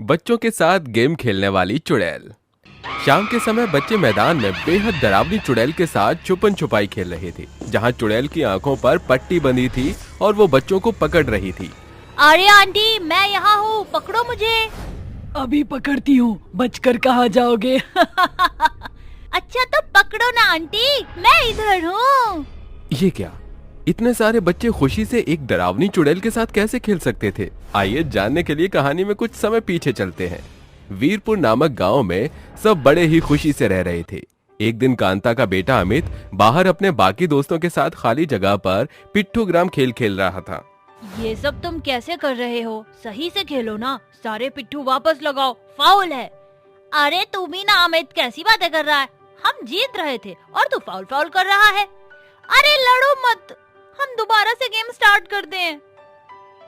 बच्चों के साथ गेम खेलने वाली चुड़ैल। शाम के समय बच्चे मैदान में बेहद डरावनी चुड़ैल के साथ छुपन छुपाई खेल रहे थे, जहां चुड़ैल की आंखों पर पट्टी बंधी थी और वो बच्चों को पकड़ रही थी। अरे आंटी, मैं यहाँ हूँ, पकड़ो मुझे। अभी पकड़ती हूँ, बचकर कहाँ जाओगे? अच्छा तो पकड़ो ना आंटी, मैं इधर हूँ। ये क्या, इतने सारे बच्चे खुशी से एक डरावनी चुड़ैल के साथ कैसे खेल सकते थे? आइए जानने के लिए कहानी में कुछ समय पीछे चलते हैं। वीरपुर नामक गांव में सब बड़े ही खुशी से रह रहे थे। एक दिन कांता का बेटा अमित बाहर अपने बाकी दोस्तों के साथ खाली जगह पर पिट्ठूग्राम खेल खेल रहा था। ये सब तुम कैसे कर रहे हो? सही से खेलो ना, सारे पिट्ठू वापस लगाओ, फाउल है। अरे तुम ही ना अमित, कैसी बातें कर रहा है? हम जीत रहे थे और तू फाउल फाउल कर रहा है। अरे लड़ो मत, हम दोबारा से गेम स्टार्ट करते हैं।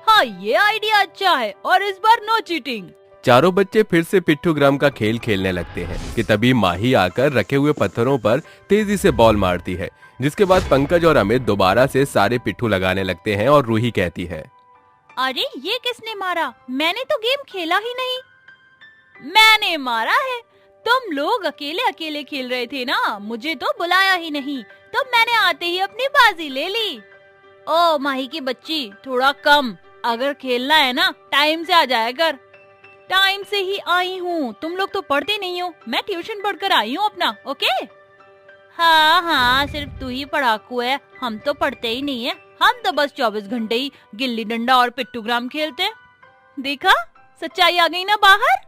हाँ, ये आइडिया अच्छा है और इस बार नो चीटिंग। चारों बच्चे फिर से पिट्ठूग्राम का खेल खेलने लगते हैं कि तभी माही आकर रखे हुए पत्थरों पर तेजी से बॉल मारती है, जिसके बाद पंकज और अमित दोबारा से सारे पिट्ठू लगाने लगते हैं और रूही कहती है, अरे ये किसने मारा? मैंने तो गेम खेला ही नहीं। मैंने मारा है। तुम लोग अकेले अकेले खेल रहे थे ना, मुझे तो बुलाया ही नहीं, तो मैंने आते ही अपनी बाजी ले ली। ओ माही की बच्ची, थोड़ा कम, अगर खेलना है ना टाइम से आ जाया कर। टाइम से ही आई हूँ, तुम लोग तो पढ़ते नहीं हो, मैं ट्यूशन पढ़कर आई हूँ अपना, ओके? हाँ हाँ, सिर्फ तू ही पढ़ाकू है, हम तो पढ़ते ही नहीं है। हम तो बस 24 घंटे ही गिल्ली डंडा और पिट्ठूग्राम खेलते हैं। देखा, सच्चाई आ गई ना बाहर।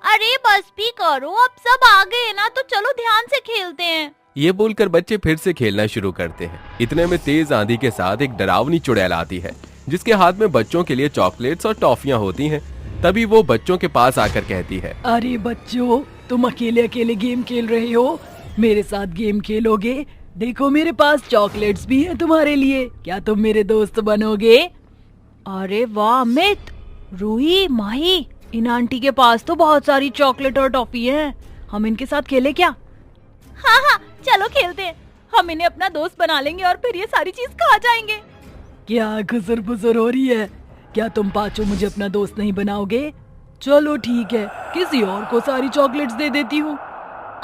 अरे बस भी करो, अब सब आ गए ना, तो चलो ध्यान से खेलते हैं। ये बोलकर बच्चे फिर से खेलना शुरू करते हैं। इतने में तेज आंधी के साथ एक डरावनी चुड़ैल आती है, जिसके हाथ में बच्चों के लिए चॉकलेट्स और टॉफियां होती हैं। तभी वो बच्चों के पास आकर कहती है, अरे बच्चों, तुम अकेले अकेले गेम खेल रहे हो, मेरे साथ गेम खेलोगे? देखो मेरे पास चॉकलेट्स भी हैं तुम्हारे लिए, क्या तुम मेरे दोस्त बनोगे? अरे वाह अमित, रूही, माही, इन आंटी के पास तो बहुत सारी चॉकलेट और टॉफी है, हम इनके साथ खेले क्या? हाँ हाँ, चलो खेलते हैं। हम इन्हें अपना दोस्त बना लेंगे और फिर ये सारी चीज खा जाएंगे। क्या खुसर फुसर हो रही है? क्या तुम पांचों मुझे अपना दोस्त नहीं बनाओगे? चलो ठीक है, किसी और को सारी चॉकलेट्स दे देती हूँ।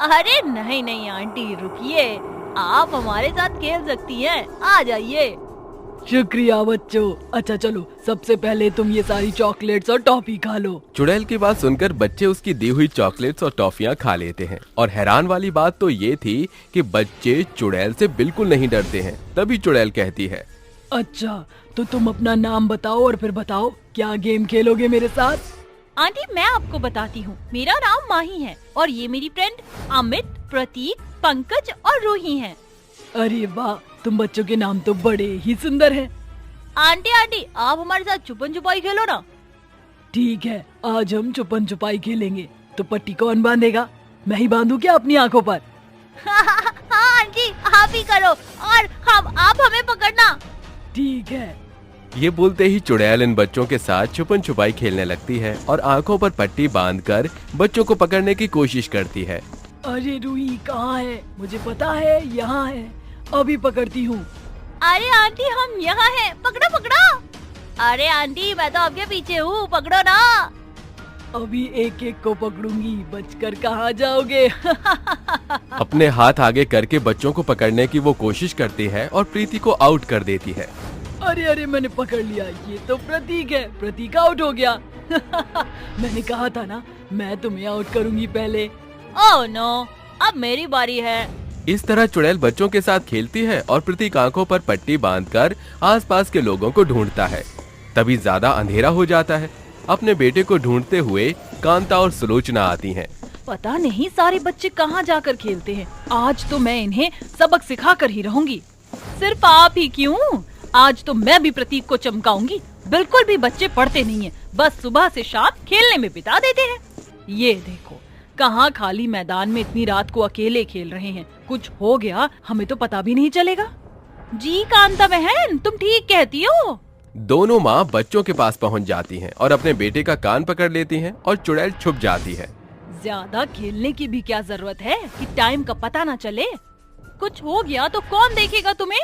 अरे नहीं नहीं आंटी, रुकिए, आप हमारे साथ खेल सकती हैं, आ जाइए। शुक्रिया बच्चों। अच्छा चलो, सबसे पहले तुम ये सारी चॉकलेट्स और टॉफी खा लो। चुड़ैल की बात सुनकर बच्चे उसकी दी हुई चॉकलेट्स और टॉफियां खा लेते हैं। और हैरान वाली बात तो ये थी कि बच्चे चुड़ैल से बिल्कुल नहीं डरते हैं। तभी चुड़ैल कहती है, अच्छा तो तुम अपना नाम बताओ और फिर बताओ क्या गेम खेलोगे मेरे साथ? आंटी मैं आपको बताती हूँ, मेरा नाम माही है और ये मेरी फ्रेंड अमित, प्रतीक, पंकज और रूही हैं। अरे वाह, तुम बच्चों के नाम तो बड़े ही सुंदर हैं। आंटी आंटी, आप हमारे साथ छुपन छुपाई खेलो ना। ठीक है, आज हम छुपन छुपाई खेलेंगे। तो पट्टी कौन बांधेगा? मैं ही बांधू क्या अपनी आंखों पर? हाँ आंटी, आप ही करो और आप हमें पकड़ना। ठीक है। ये बोलते ही चुड़ैल इन बच्चों के साथ छुपन छुपाई खेलने लगती है और आंखों पर पट्टी बांधकर बच्चों को पकड़ने की कोशिश करती है। अरे रूही कहाँ है? मुझे पता है, यहाँ है, अभी पकड़ती हूँ। अरे आंटी, हम यहाँ हैं, पकड़ो पकड़ो। अरे आंटी, मैं तो आपके पीछे हूँ, पकड़ो ना। अभी एक एक को पकड़ूंगी, बचकर कहाँ जाओगे? अपने हाथ आगे करके बच्चों को पकड़ने की वो कोशिश करती है और प्रीति को आउट कर देती है। अरे अरे, मैंने पकड़ लिया, ये तो प्रतीक है, प्रतीक आउट हो गया। मैंने कहा था ना, मैं तुम्हें आउट करूंगी पहले। ओह नो, अब मेरी बारी है। इस तरह चुड़ैल बच्चों के साथ खेलती है और प्रतीक आंखों पर पट्टी बांधकर आसपास के लोगों को ढूंढता है। तभी ज्यादा अंधेरा हो जाता है। अपने बेटे को ढूंढते हुए कांता और सुलोचना आती हैं। पता नहीं सारे बच्चे कहाँ जाकर खेलते हैं। आज तो मैं इन्हें सबक सिखा कर ही रहूंगी। सिर्फ आप ही क्यों, आज तो मैं भी प्रतीक को चमकाऊंगी। बिल्कुल भी बच्चे पढ़ते नहीं हैं, बस सुबह से शाम खेलने में बिता देते हैं। ये देखो, कहाँ खाली मैदान में इतनी रात को अकेले खेल रहे हैं। कुछ हो गया हमें तो पता भी नहीं चलेगा। जी कांता बहन, तुम ठीक कहती हो। दोनों माँ बच्चों के पास पहुँच जाती हैं और अपने बेटे का कान पकड़ लेती हैं और चुड़ैल छुप जाती है। ज्यादा खेलने की भी क्या जरूरत है कि टाइम का पता ना चले। कुछ हो गया तो कौन देखेगा तुम्हें?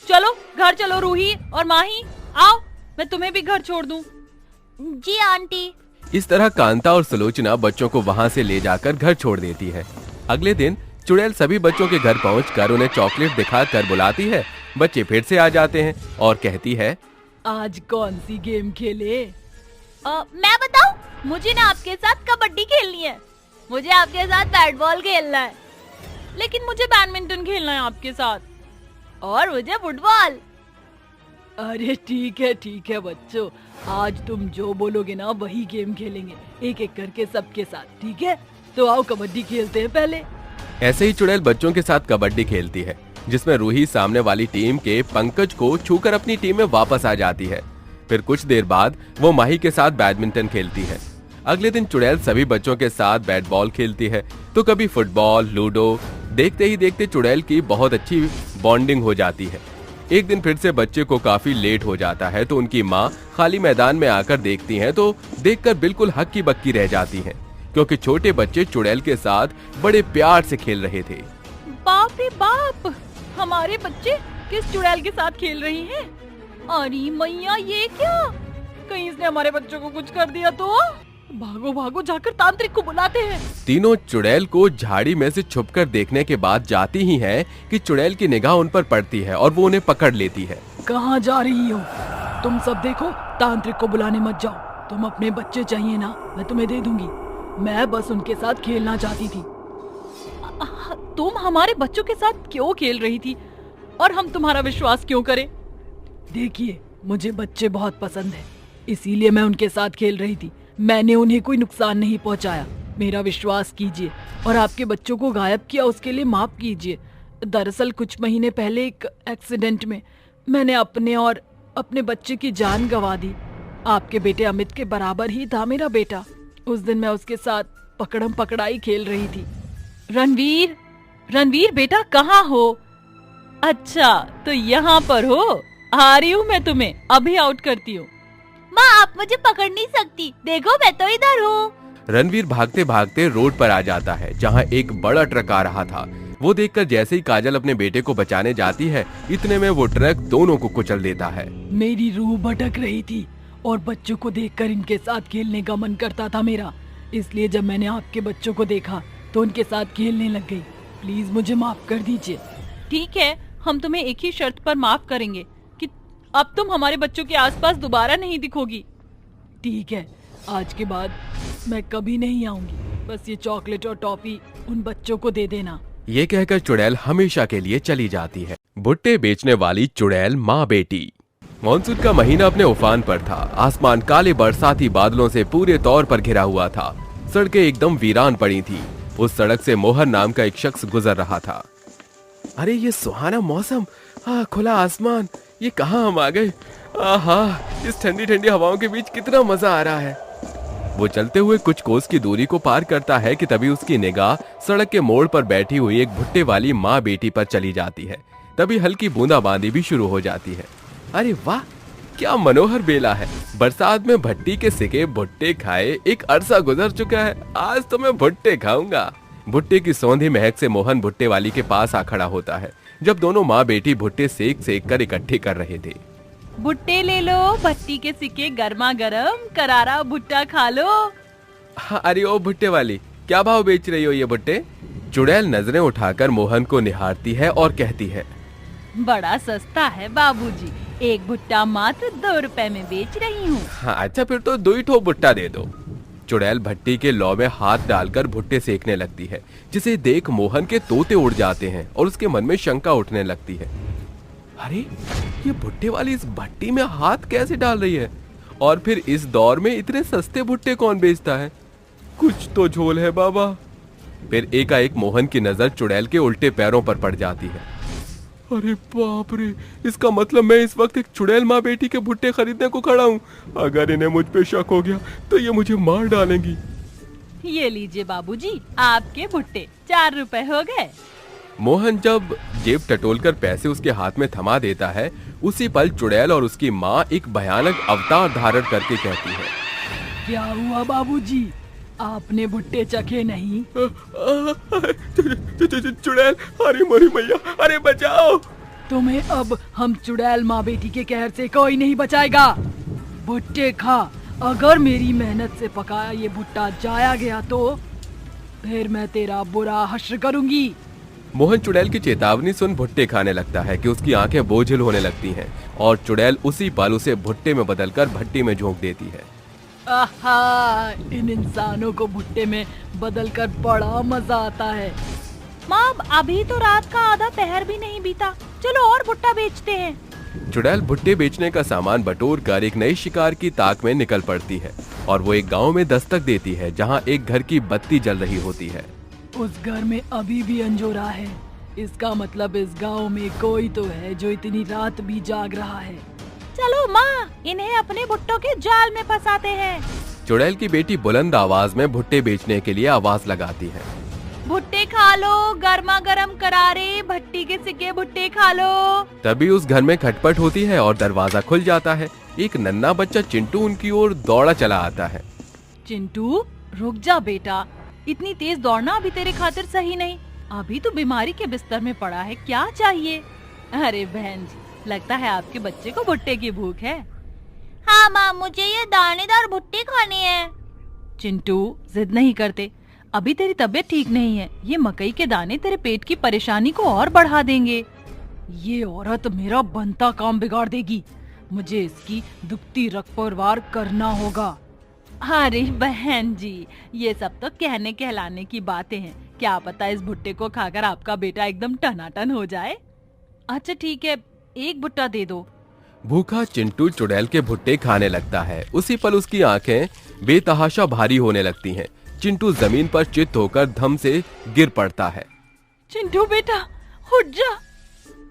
चलो घर चलो रूही और माही, आओ मैं तुम्हें भी घर छोड़ दूं। जी आंटी। इस तरह कांता और सुलोचना बच्चों को वहाँ से ले जाकर घर छोड़ देती है। अगले दिन चुड़ैल सभी बच्चों के घर पहुंचकर उन्हें चॉकलेट दिखाकर बुलाती है। बच्चे फिर से आ जाते हैं और कहती है, आज कौन सी गेम खेले? मैं बताऊं? मुझे ना आपके साथ कबड्डी खेलनी है, मुझे आपके साथ बैट बॉल खेलना है, लेकिन मुझे बैडमिंटन खेलना है आपके साथ, और मुझे फुटबॉल। अरे ठीक है बच्चों, आज तुम जो बोलोगे ना वही गेम खेलेंगे, एक एक करके सबके साथ, ठीक है? तो आओ कबड्डी खेलते हैं पहले। ऐसे ही चुड़ैल बच्चों के साथ कबड्डी खेलती है, जिसमें रूही सामने वाली टीम के पंकज को छूकर अपनी टीम में वापस आ जाती है। फिर कुछ देर बाद वो माही के साथ बैडमिंटन खेलती है। अगले दिन चुड़ैल सभी बच्चों के साथ बैट बॉल खेलती है, तो कभी फुटबॉल, लूडो। देखते ही देखते चुड़ैल की बहुत अच्छी बॉन्डिंग हो जाती है। एक दिन फिर से बच्चे को काफी लेट हो जाता है, तो उनकी माँ खाली मैदान में आकर देखती हैं, तो देखकर बिल्कुल हक्की बक्की रह जाती हैं, क्योंकि छोटे बच्चे चुड़ैल के साथ बड़े प्यार से खेल रहे थे। बाप रे बाप, हमारे बच्चे किस चुड़ैल के साथ खेल रही हैं? अरे मैया, ये क्या? कहीं इसने हमारे बच्चों को कुछ कर दिया तो? भागो भागो, जाकर तांत्रिक को बुलाते हैं। तीनों चुड़ैल को झाड़ी में से छुपकर देखने के बाद जाती ही हैं कि चुड़ैल की निगाह उन पर पड़ती है और वो उन्हें पकड़ लेती है। कहाँ जा रही हो? तुम सब देखो, तांत्रिक को बुलाने मत जाओ। तुम अपने बच्चे चाहिए ना, मैं तुम्हें दे दूंगी। मैं बस उनके साथ खेलना चाहती थी। तुम हमारे बच्चों के साथ क्यों खेल रही थी, और हम तुम्हारा विश्वास क्यों करें? देखिए, मुझे बच्चे बहुत पसंद है, इसीलिए मैं उनके साथ खेल रही थी। मैंने उन्हें कोई नुकसान नहीं पहुंचाया, मेरा विश्वास कीजिए। और आपके बच्चों को गायब किया उसके लिए माफ कीजिए। दरअसल कुछ महीने पहले एक एक्सीडेंट में मैंने अपने और अपने बच्चे की जान गंवा दी। आपके बेटे अमित के बराबर ही था मेरा बेटा। उस दिन मैं उसके साथ पकड़म पकड़ाई खेल रही थी। रणवीर, रणवीर बेटा, कहाँ हो? अच्छा, तो यहाँ पर हो। आ रही हूँ मैं, तुम्हें अभी आउट करती हूँ। माँ, आप मुझे पकड़ नहीं सकती, देखो मैं तो इधर हूँ। रणवीर भागते भागते रोड पर आ जाता है, जहाँ एक बड़ा ट्रक आ रहा था। वो देखकर जैसे ही काजल अपने बेटे को बचाने जाती है, इतने में वो ट्रक दोनों को कुचल देता है। मेरी रूह भटक रही थी और बच्चों को देखकर इनके साथ खेलने का मन करता था मेरा, इसलिए जब मैंने आपके बच्चों को देखा तो उनके साथ खेलने लग गई। प्लीज मुझे माफ कर दीजिए। ठीक है, हम तुम्हें एक ही शर्त पर माफ करेंगे कि अब तुम हमारे बच्चों के आसपास दोबारा नहीं दिखोगी। ठीक है, आज के बाद मैं कभी नहीं आऊंगी। बस ये चॉकलेट और टॉफी उन बच्चों को दे देना। ये कहकर चुड़ैल हमेशा के लिए चली जाती है। भुट्टे बेचने वाली चुड़ैल माँ बेटी। मानसून का महीना अपने उफान पर था। आसमान काले बरसाती बादलों से पूरे तौर पर घिरा हुआ था। सड़कें एकदम वीरान पड़ी थी। उस सड़क से मोहन नाम का एक शख्स गुजर रहा था। अरे ये सुहाना मौसम, खुला आसमान, ये कहाँ हम आ गए? आहा, इस ठंडी ठंडी हवाओं के बीच कितना मजा आ रहा है। वो चलते हुए कुछ कोस की दूरी को पार करता है कि तभी उसकी निगाह सड़क के मोड़ पर बैठी हुई एक भुट्टे वाली माँ बेटी पर चली जाती है। तभी हल्की बूंदाबांदी भी शुरू हो जाती है। अरे वाह, क्या मनोहर बेला है। बरसात में भट्टी के सिके भुट्टे खाए एक अरसा गुजर चुका है। आज तो मैं भुट्टे खाऊंगा। भुट्टे की सौंधी महक से मोहन भुट्टे वाली के पास आ खड़ा होता है, जब दोनों माँ बेटी भुट्टे सेक सेक कर इकट्ठे कर रहे थे। भुट्टे ले लो, भट्टी के सिके गर्मा गर्म, करारा भुट्टा खा लो। अरे ओ भुट्टे वाली, क्या भाव बेच रही हो ये भुट्टे? चुड़ैल नजरें उठाकर मोहन को निहारती है और कहती है, बड़ा सस्ता है बाबूजी, एक भुट्टा मात्र 2 रुपए में बेच रही हूँ। हाँ अच्छा, फिर तो 2 ही ठो भुट्टा दे दो। चुड़ैल भट्टी के लौ में हाथ डालकर भुट्टे सेकने लगती है, जिसे देख मोहन के तोते उड़ जाते हैं और उसके मन में शंका उठने लगती है। अरे ये भुट्टे वाली इस भट्टी में हाथ कैसे डाल रही है? और फिर इस दौर में इतने सस्ते भुट्टे कौन बेचता है? कुछ तो झोल है बाबा। फिर एकाएक मोहन की नजर चुड़ैल के उल्टे पैरों पर पड़ जाती है। अरे बाप रे, इसका मतलब मैं इस वक्त एक चुड़ैल माँ बेटी के भुट्टे खरीदने को खड़ा हूँ। अगर इन्हें मुझ पे शक हो गया तो ये मुझे मार डालेंगी। ये लीजिए बाबूजी, आपके भुट्टे 4 रुपए हो गए। मोहन जब जेब टटोलकर पैसे उसके हाथ में थमा देता है, उसी पल चुड़ैल और उसकी माँ एक भयानक अवतार धारण करके कहती है, क्या हुआ बाबूजी, आपने भुट्टे चखे नहीं? चुड़ैल, अरे मोरी मैया, अरे बचाओ। तुम्हें अब हम चुड़ैल माँ बेटी के कहर से कोई नहीं बचाएगा। भुट्टे खा अगर मेरी मेहनत से पकाया ये भुट्टा जाया गया तो फिर मैं तेरा बुरा हश्र करूंगी। मोहन चुड़ैल की चेतावनी सुन भुट्टे खाने लगता है कि उसकी आंखें बोझिल होने लगती हैं और चुड़ैल उसी पल उसे भुट्टे में बदलकर भट्टी में झोंक देती है। आहा, इन इंसानों को भुट्टे में बदलकर बड़ा मजा आता है। माँ अभी तो रात का आधा पहर भी नहीं बीता, चलो और भुट्टा बेचते हैं। चुड़ैल भुट्टे बेचने का सामान बटोर कर एक नई शिकार की ताक में निकल पड़ती है और वो एक गांव में दस्तक देती है जहां एक घर की बत्ती जल रही होती है। उस घर में अभी भी अंजोरा है, इसका मतलब इस गांव में कोई तो है जो इतनी रात भी जाग रहा है। चलो माँ, इन्हें अपने भुट्टों के जाल में फंसाते हैं। चुड़ैल की बेटी बुलंद आवाज में भुट्टे बेचने के लिए आवाज लगाती है। भुट्टे खा लो, गर्मा गर्म करारे भट्टी के सिके भुट्टे खा लो। तभी उस घर में खटपट होती है और दरवाजा खुल जाता है। एक नन्हा बच्चा चिंटू उनकी ओर दौड़ा चला आता है। चिंटू रुक जा बेटा, इतनी तेज दौड़ना अभी तेरे खातिर सही नहीं। अभी तो बीमारी के बिस्तर में पड़ा है, क्या चाहिए? अरे बहन जी, लगता है आपके बच्चे को भुट्टे की भूख है। हाँ माँ, मुझे ये दानेदार भुट्टे खाने हैं। चिंटू जिद नहीं करते, अभी तेरी तबीयत ठीक नहीं है। ये मकई के दाने तेरे पेट की परेशानी को और बढ़ा देंगे। ये औरत मेरा बनता काम बिगाड़ देगी, मुझे इसकी दुखती रख पर वार करना होगा। अरे बहन जी, ये सब तो कहने कहलाने की बातें हैं। क्या पता इस भुट्टे को खाकर आपका बेटा एकदम टनाटन हो जाए। अच्छा ठीक है, एक भुट्टा दे दो। भूखा चिंटू चुड़ैल के भुट्टे खाने लगता है। उसी पल उसकी आंखें बेतहाशा भारी होने लगती हैं। चिंटू जमीन पर चित होकर धम से गिर पड़ता है। चिंटू बेटा उठ जा,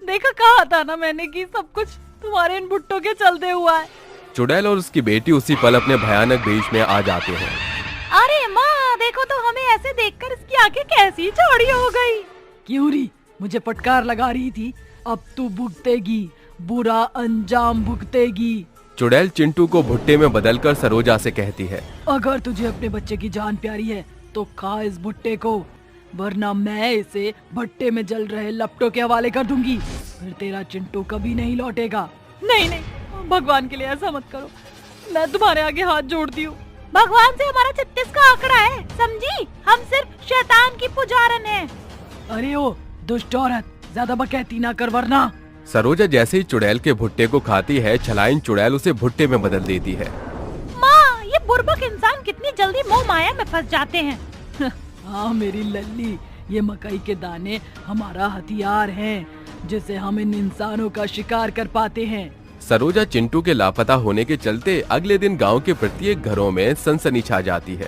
देखा कहा था ना मैंने कि सब कुछ तुम्हारे इन भुट्टों के चलते हुआ है। चुड़ैल और उसकी बेटी उसी पल अपने भयानक वेश में आ जाते हैं। अरे माँ देखो तो, हमें ऐसे देखकर इसकी आंखें कैसी चौड़ी हो गई। क्यों री, मुझे फटकार लगा रही थी, अब तू भुगतेगी, बुरा अंजाम भुगतेगी। चुड़ैल चिंटू को भुट्टे में बदलकर सरोजा से कहती है, अगर तुझे अपने बच्चे की जान प्यारी है तो खा इस भुट्टे को, वरना मैं इसे भट्टे में जल रहे लपटों के हवाले कर दूंगी। फिर तेरा चिंटू कभी नहीं लौटेगा। नहीं नहीं, भगवान के लिए ऐसा मत करो, मैं तुम्हारे आगे हाथ जोड़ती हूँ। भगवान से हमारा 36 का आंकड़ा है, समझी? हम सिर्फ शैतान की पुजारन हैं। अरे ओ दुष्ट औरत, ज्यादा बकैती ना कर वरना। सरोजा जैसे ही चुड़ैल के भुट्टे को खाती है, छलाइन चुड़ैल उसे भुट्टे में बदल देती है। माँ, ये बुर्बक इंसान कितनी जल्दी मोह माया में फंस जाते हैं। हाँ मेरी लल्ली, ये मकई के दाने हमारा हथियार हैं, जिसे हम इन इंसानों का शिकार कर पाते हैं। सरोजा चिंटू के लापता होने के चलते अगले दिन गांव के प्रत्येक घरों में सनसनी छा जाती है।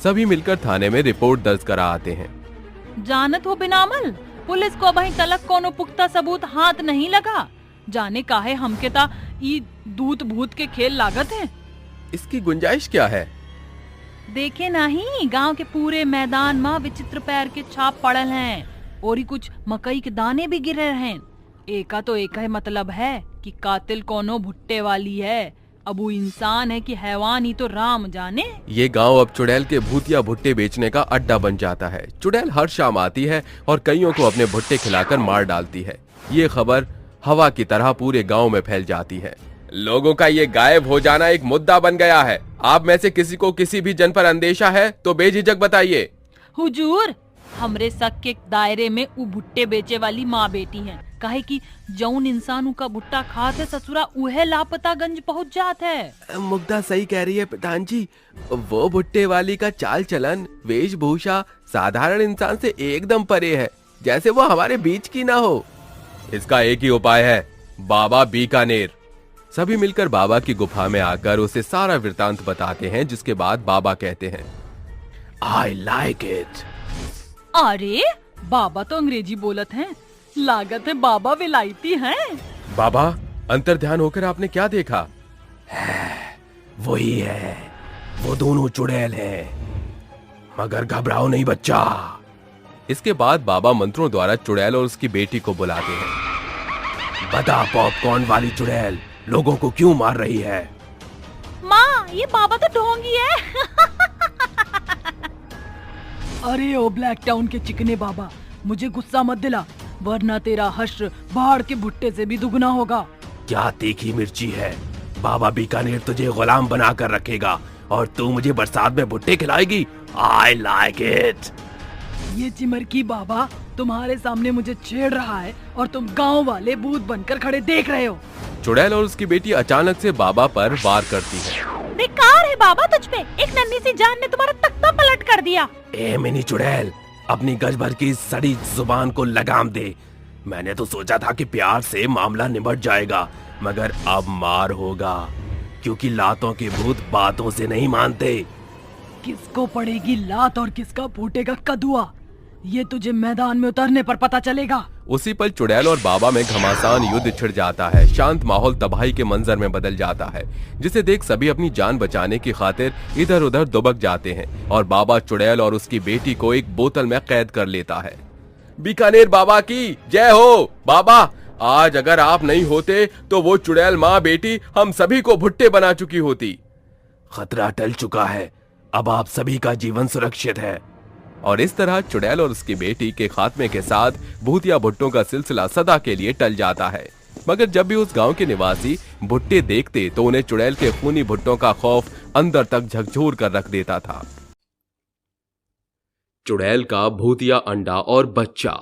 सभी मिलकर थाने में रिपोर्ट दर्ज करा आते हैं। जानत हो बिनामल, पुलिस को वहीं तलक कोनो पुख्ता सबूत हाथ नहीं लगा। जाने काहे हमके ता ई दूत भूत के खेल लागत है। इसकी गुंजाइश क्या है? देखे नहीं, गांव के पूरे मैदान में विचित्र पैर के छाप पड़ल हैं और ही कुछ मकई के दाने भी गिरे हैं। एका तो एक है मतलब है कि कातिल कोनो भुट्टे वाली है। अब वो इंसान है कि हैवान ही तो राम जाने। ये गांव अब चुड़ैल के भूतिया भुट्टे बेचने का अड्डा बन जाता है। चुड़ैल हर शाम आती है और कईयों को अपने भुट्टे खिलाकर मार डालती है। ये खबर हवा की तरह पूरे गांव में फैल जाती है। लोगों का ये गायब हो जाना एक मुद्दा बन गया है। आप में से किसी को किसी भी जन पर अंदेशा है तो बेझिझक बताइए। हुजूर, हमरे शक के दायरे में उ भुट्टे बेचे वाली माँ बेटी हैं। काहे कि जौन इंसान का भुट्टा खाते ससुरा उहे लापतागंज पहुँच जात है। मुग्धा सही कह रही है प्रधान जी। वो भुट्टे वाली का चाल चलन, वेशभूषा साधारण इंसान से एकदम परे है, जैसे वो हमारे बीच की ना हो। इसका एक ही उपाय है, बाबा बीकानेर। सभी मिलकर बाबा की गुफा में आकर उसे सारा वृतांत बताते हैं, जिसके बाद बाबा कहते हैं, I like it। अरे बाबा तो अंग्रेजी बोलत हैं, लागत है बाबा विलायती हैं। बाबा, अंतर ध्यान होकर आपने क्या देखा? वही है, वो दोनों चुड़ैल हैं, मगर घबराओ नहीं बच्चा। इसके बाद बाबा मंत्रों द्वारा चुड़ैल और उसकी बेटी को बुलाते हैं। बता पॉपकॉर्न वाली चुड़ैल लोगों को क्यों मार रही है? माँ, ये बाबा तो ढोंगी है। अरे ओ ब्लैक टाउन के चिकने बाबा, मुझे गुस्सा मत दिला, वरना तेरा हश्र बाहर के भुट्टे से भी दुगना होगा। क्या तीखी मिर्ची है, बाबा बीकानेर तुझे गुलाम बना कर रखेगा और तू मुझे बरसात में भुट्टे खिलाएगी। I like it. ये चिमरकी बाबा तुम्हारे सामने मुझे छेड़ रहा है और तुम गांव वाले भूत बनकर खड़े देख रहे हो। चुड़ैल और उसकी बेटी अचानक से बाबा पर वार करती है। बेकार है बाबा तुझ पे, एक नन्ही सी जान ने तुम्हारा तख्ता पलट कर दिया। ए मिनी चुड़ैल, अपनी गज भर की सड़ी जुबान को लगाम दे। मैंने तो सोचा था कि प्यार से मामला निपट जाएगा, मगर अब मार होगा, क्योंकि लातों के भूत बातों से नहीं मानते। किसको पड़ेगी लात और किसका फूटेगा कदुआ, ये तुझे मैदान में उतरने पर पता चलेगा। उसी पल चुड़ैल और बाबा में घमासान युद्ध छिड़ जाता है। शांत माहौल तबाही के मंजर में बदल जाता है, जिसे देख सभी अपनी जान बचाने की खातिर इधर उधर दुबक जाते हैं और बाबा चुड़ैल और उसकी बेटी को एक बोतल में कैद कर लेता है। बीकानेर बाबा की जय हो। बाबा, आज अगर आप नहीं होते तो वो चुड़ैल माँ बेटी हम सभी को भुट्टे बना चुकी होती। खतरा टल चुका है, अब आप सभी का जीवन सुरक्षित है। और इस तरह चुड़ैल और उसकी बेटी के खात्मे के साथ भूतिया भुट्टों का सिलसिला सदा के लिए टल जाता है। मगर जब भी उस गांव के निवासी भुट्टे देखते तो उन्हें चुड़ैल के खूनी भुट्टों का खौफ अंदर तक झकझोर कर रख देता था। चुड़ैल का भूतिया अंडा और बच्चा।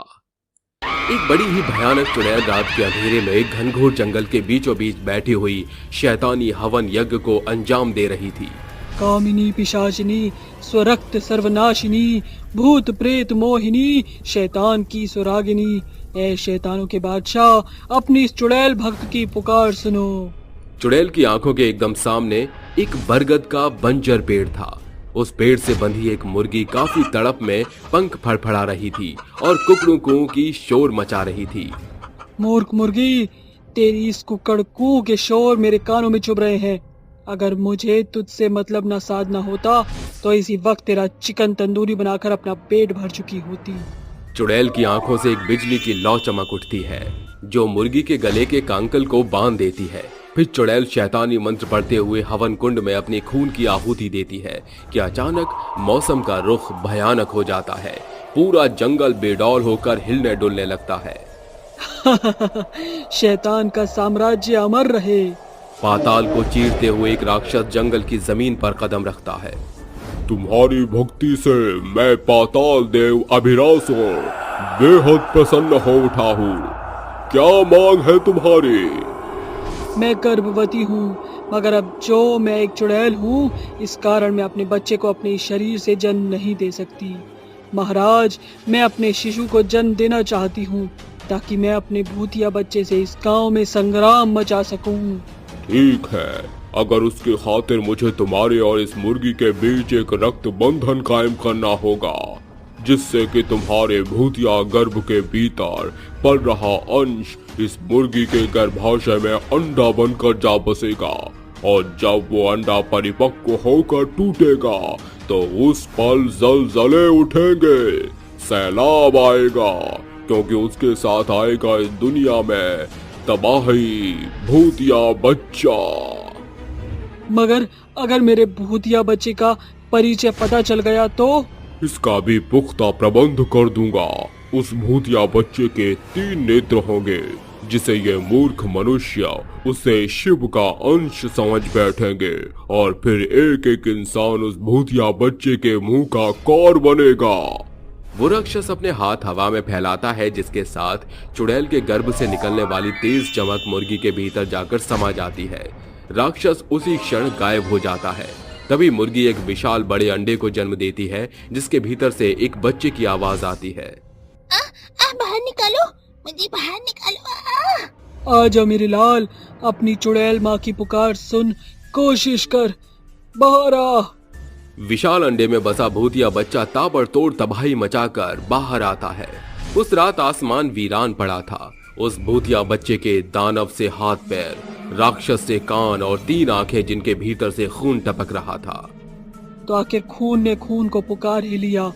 एक बड़ी ही भयानक चुड़ैल रात के अंधेरे में घनघोर जंगल के बीचों बीच बैठी हुई शैतानी हवन यज्ञ को अंजाम दे रही थी। कामिनी पिशाचिनी स्वरक्त सर्वनाशिनी भूत प्रेत मोहिनी शैतान की सुरागिनी, ए शैतानों के बादशाह अपनी इस चुड़ैल भक्त की पुकार सुनो। चुड़ैल की आंखों के एकदम सामने एक बरगद का बंजर पेड़ था। उस पेड़ से बंधी एक मुर्गी काफी तड़प में पंख फड़फड़ा रही थी और कुकड़ू कू की शोर मचा रही थी। मूर्ख मुर्गी, तेरी इस कुकड़ कू के शोर मेरे कानों में चुभ रहे हैं। अगर मुझे तुझसे मतलब ना साधना होता तो इसी वक्त तेरा चिकन तंदूरी बनाकर अपना पेट भर चुकी होती। चुड़ैल की आंखों से एक बिजली की लौ चमक उठती है, जो मुर्गी के गले के कांकल को बांध देती है। फिर चुड़ैल शैतानी मंत्र पढ़ते हुए हवन कुंड में अपनी खून की आहुति देती है कि अचानक मौसम का रुख भयानक हो जाता है। पूरा जंगल बेडौल होकर हिलने डुलने लगता है। शैतान का साम्राज्य अमर रहे। पाताल को चीरते हुए एक राक्षस जंगल की जमीन पर कदम रखता है। तुम्हारी भक्ति से मैं पाताल देव अभिरासो बेहद प्रसन्न हो उठा हूँ। क्या मांग है तुम्हारी? मैं गर्भवती हूँ, मगर अब जो मैं एक चुड़ैल हूँ, इस कारण मैं अपने बच्चे को अपने शरीर से जन्म नहीं दे सकती। महाराज, मैं अपने शिशु को जन्म देना चाहती हूँ ताकि मैं अपने भूतिया बच्चे से इस गांव में संग्राम मचा सकूं। ठीक है, अगर उसकी खातिर मुझे तुम्हारे और इस मुर्गी के बीच एक रक्त बंधन कायम करना होगा, जिससे कि तुम्हारे भूतिया गर्भ के भीतर पल रहा अंश इस मुर्गी के गर्भाशय में अंडा बनकर जा बसेगा, और जब वो अंडा परिपक्व होकर टूटेगा तो उस पल जलजले उठेंगे, सैलाब आएगा, क्योंकि उसके साथ आएगा इस दुनिया में तबाही, भूतिया बच्चा। मगर अगर मेरे भूतिया बच्चे का परिचय पता चल गया तो? इसका भी पुख्ता प्रबंध कर दूंगा। उस भूतिया बच्चे के 3 नेत्र होंगे, जिसे ये मूर्ख मनुष्य उसे शिव का अंश समझ बैठेंगे, और फिर एक एक इंसान उस भूतिया बच्चे के मुंह का कौर बनेगा। वो राक्षस अपने हाथ हवा में फैलाता है, जिसके साथ चुड़ैल के गर्भ से निकलने वाली तेज चमक मुर्गी के भीतर जाकर समा जाती है। राक्षस उसी क्षण गायब हो जाता है। तभी मुर्गी एक विशाल बड़े अंडे को जन्म देती है, जिसके भीतर से एक बच्चे की आवाज आती है। बाहर निकालो, मुझे बाहर निकालो। आजा मेरे लाल, अपनी चुड़ैल माँ की पुकार सुन, कोशिश कर, बाहर आ। विशाल अंडे में बसा भूतिया बच्चा ताबड़तोड़ तबाही मचाकर बाहर आता है। उस रात आसमान वीरान पड़ा था। उस भूतिया बच्चे के दानव से हाथ पैर, राक्षस से कान और 3 आंखें, जिनके भीतर से खून टपक रहा था। तो आखिर खून ने खून को पुकार ही लिया।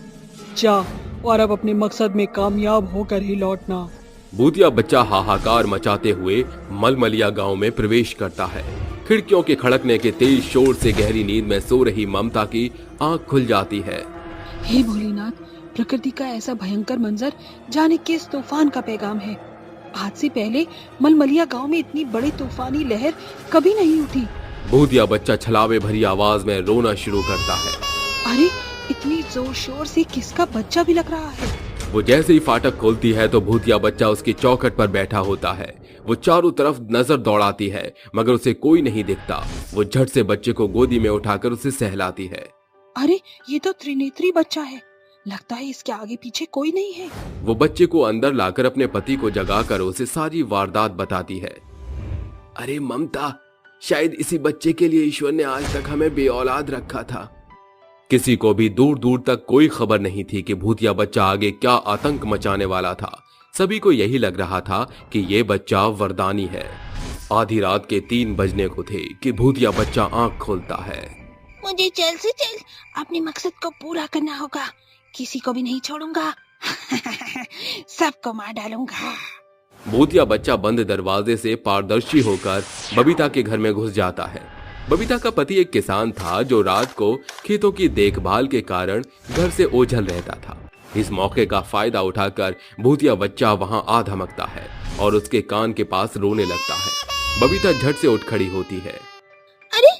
जा, और अब अपने मकसद में कामयाब होकर ही लौटना। भूतिया बच्चा हाहाकार मचाते हुए मलमलिया गांव में प्रवेश करता है। खिड़कियों के खड़कने के तेज शोर से गहरी नींद में सो रही ममता की आंख खुल जाती है। हे भोलेनाथ, प्रकृति का ऐसा भयंकर मंजर जाने किस तूफान का पैगाम है। आज से पहले मलमलिया गांव में इतनी बड़ी तूफानी लहर कभी नहीं उठी। भूतिया बच्चा छलावे भरी आवाज में रोना शुरू करता है। अरे इतनी जोर शोर से किसका बच्चा भी लग रहा है। वो जैसे ही फाटक खोलती है तो भूतिया बच्चा उसकी चौखट पर बैठा होता है। वो चारों तरफ नजर दौड़ाती है मगर उसे कोई नहीं दिखता। वो झट से बच्चे को गोदी में उठाकर उसे सहलाती है। अरे ये तो त्रिनेत्री बच्चा है, लगता है इसके आगे पीछे कोई नहीं है। वो बच्चे को अंदर लाकर अपने पति को जगाकर उसे सारी वारदात बताती है। अरे ममता, शायद इसी बच्चे के लिए ईश्वर ने आज तक हमें बेऔलाद रखा था। किसी को भी दूर दूर तक कोई खबर नहीं थी कि भूतिया बच्चा आगे क्या आतंक मचाने वाला था। सभी को यही लग रहा था कि ये बच्चा वरदानी है। आधी रात के 3 बजने को थे कि भूतिया बच्चा आंख खोलता है। मुझे जल्द से जल्द अपने मकसद को पूरा करना होगा, किसी को भी नहीं छोड़ूंगा। सबको मार डालूंगा। भूतिया बच्चा बंद दरवाजे से पारदर्शी होकर बबीता के घर में घुस जाता है। बबीता का पति एक किसान था जो रात को खेतों की देखभाल के कारण घर से ओझल रहता था। इस मौके का फायदा उठाकर भूतिया बच्चा वहां आ धमकता है और उसके कान के पास रोने लगता है। बबीता झट से उठ खड़ी होती है। अरे